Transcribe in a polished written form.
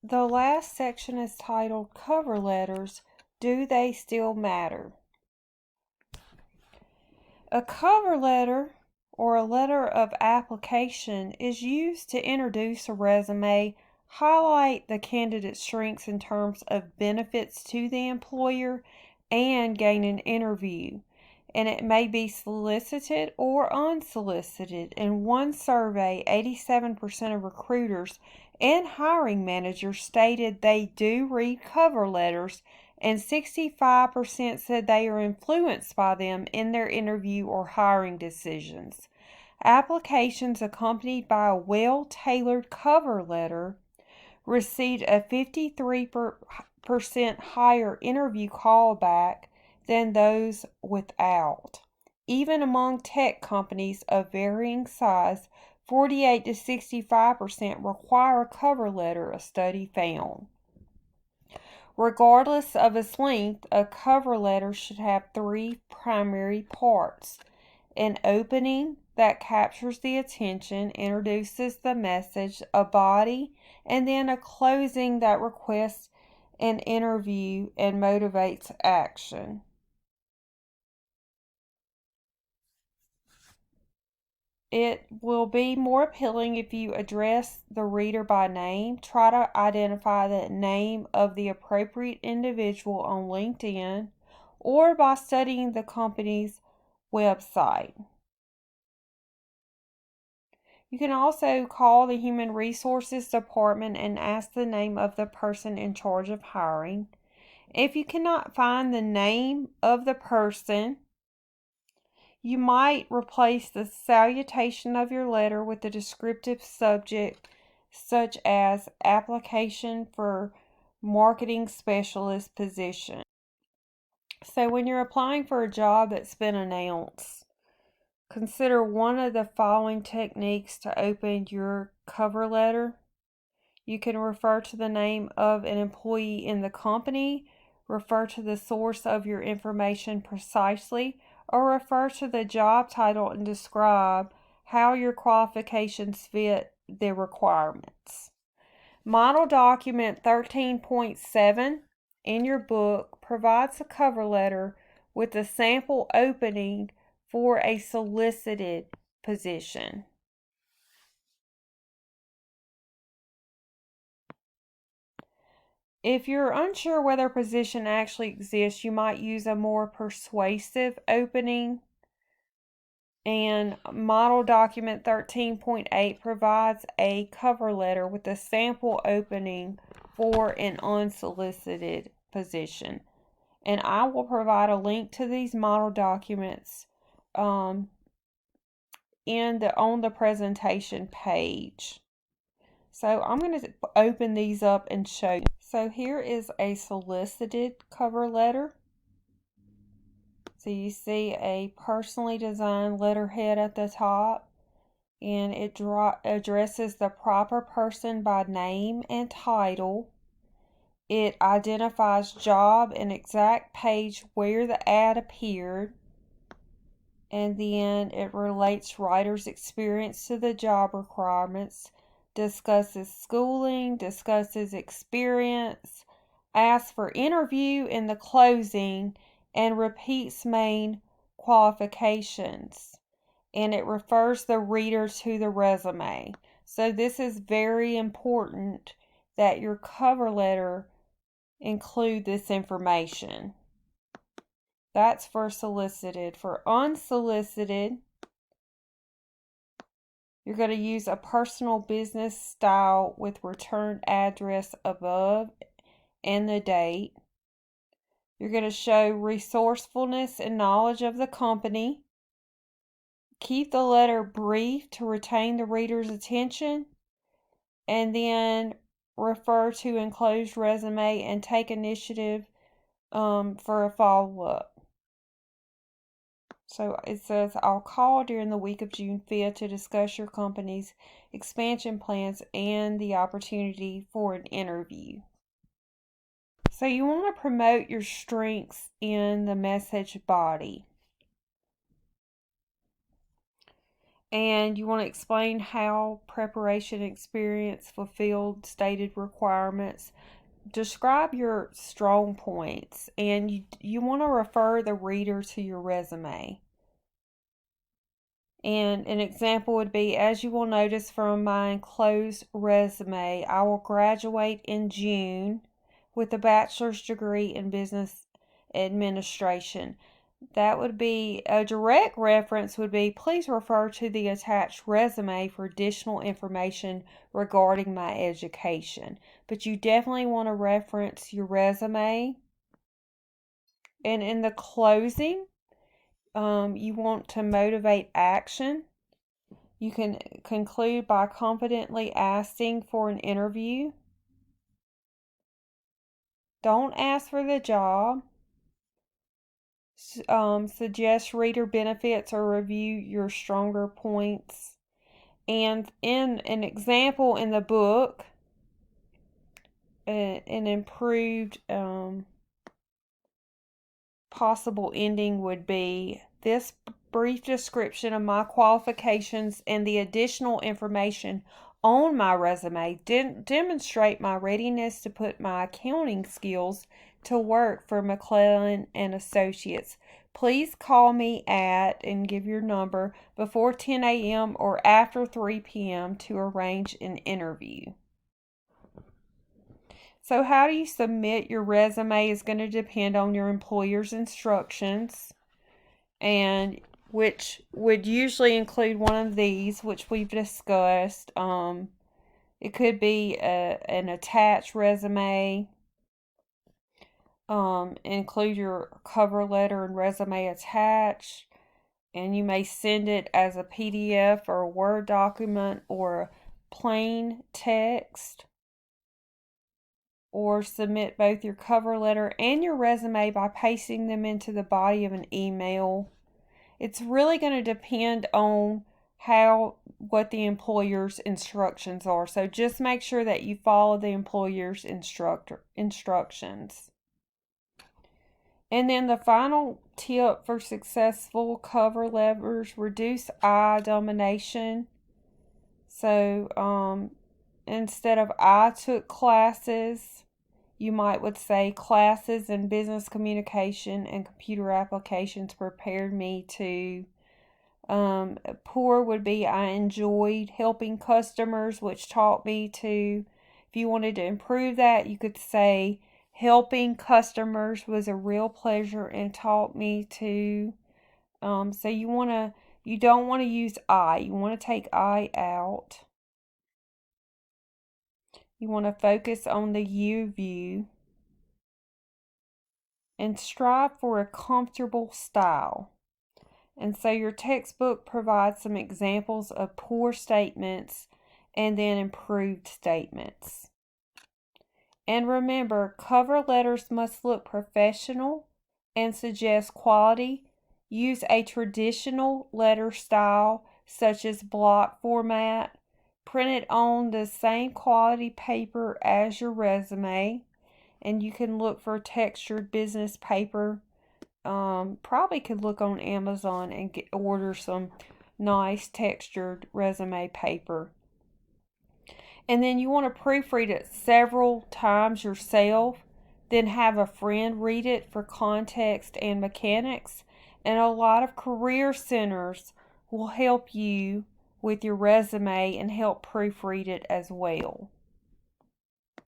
The last section is titled Cover Letters, Do They Still Matter? A cover letter or a letter of application is used to introduce a resume, highlight the candidate's strengths in terms of benefits to the employer, and gain an interview. And it may be solicited or unsolicited. In one survey, 87% of recruiters and hiring managers stated they do read cover letters, and 65% said they are influenced by them in their interview or hiring decisions. Applications accompanied by a well-tailored cover letter received a 53% higher interview callback than those without. Even among tech companies of varying size, 48 to 65% require a cover letter, a study found. Regardless of its length, a cover letter should have three primary parts: an opening that captures the attention, introduces the message, a body, and then a closing that requests an interview and motivates action. It will be more appealing if you address the reader by name. Try to identify the name of the appropriate individual on LinkedIn or by studying the company's website. You can also call the Human Resources Department and ask the name of the person in charge of hiring. If you cannot find the name of the person, you might replace the salutation of your letter with a descriptive subject such as application for marketing specialist position. So when you're applying for a job that's been announced, consider one of the following techniques to open your cover letter. You can refer to the name of an employee in the company, refer to the source of your information precisely, or refer to the job title and describe how your qualifications fit the requirements. Model Document 13.7 in your book provides a cover letter with a sample opening for a solicited position. If you're unsure whether a position actually exists, you might use a more persuasive opening. And Model Document 13.8 provides a cover letter with a sample opening for an unsolicited position. And I will provide a link to these model documents on the presentation page. So I'm going to open these up and show you. So here is a solicited cover letter. So you see a personally designed letterhead at the top, and it addresses the proper person by name and title. It identifies job and exact page where the ad appeared, and then it relates writer's experience to the job requirements, discusses schooling, discusses experience, asks for interview in the closing, and repeats main qualifications. And it refers the reader to the resume. So this is very important that your cover letter include this information. That's for solicited. For unsolicited, you're going to use a personal business style with return address above and the date. You're going to show resourcefulness and knowledge of the company. Keep the letter brief to retain the reader's attention. And then refer to enclosed resume and take initiative for a follow-up. So it says, I'll call during the week of June 5th to discuss your company's expansion plans and the opportunity for an interview. So you want to promote your strengths in the message body. And you want to explain how preparation experience fulfilled stated requirements. Describe your strong points, and you want to refer the reader to your resume. And an example would be, as you will notice from my enclosed resume, I will graduate in June with a bachelor's degree in business administration. That would be a direct reference would be, please refer to the attached resume for additional information regarding my education. But you definitely want to reference your resume. And in the closing, you want to motivate action. You can conclude by confidently asking for an interview. Don't ask for the job. Suggest reader benefits or review your stronger points. And in an example in the book, an improved possible ending would be, this brief description of my qualifications and the additional information on my resume demonstrate my readiness to put my accounting skills to work for McClellan and Associates. Please call me at, and give your number, before 10 a.m. or after 3 p.m. to arrange an interview. So how do you submit your resume is going to depend on your employer's instructions, and which would usually include one of these, which we've discussed. It could be an attached resume. Include your cover letter and resume attached, and you may send it as a PDF or a Word document or a plain text, or submit both your cover letter and your resume by pasting them into the body of an email. It's really going to depend on what the employer's instructions are. So just make sure that you follow the employer's instructions. And then the final tip for successful cover letters: reduce I domination. So instead of I took classes, you would say classes in business communication and computer applications prepared me to. Poor would be, I enjoyed helping customers, which taught me to. If you wanted to improve that, you could say helping customers was a real pleasure and taught me to. So you don't want to use I. You want to take I out. You want to focus on the you view and strive for a comfortable style. And so your textbook provides some examples of poor statements and then improved statements. And remember, cover letters must look professional and suggest quality. Use a traditional letter style such as block format. Print it on the same quality paper as your resume. And you can look for textured business paper. Probably could look on Amazon and order some nice textured resume paper. And then you want to proofread it several times yourself, then have a friend read it for context and mechanics. And a lot of career centers will help you with your resume and help proofread it as well.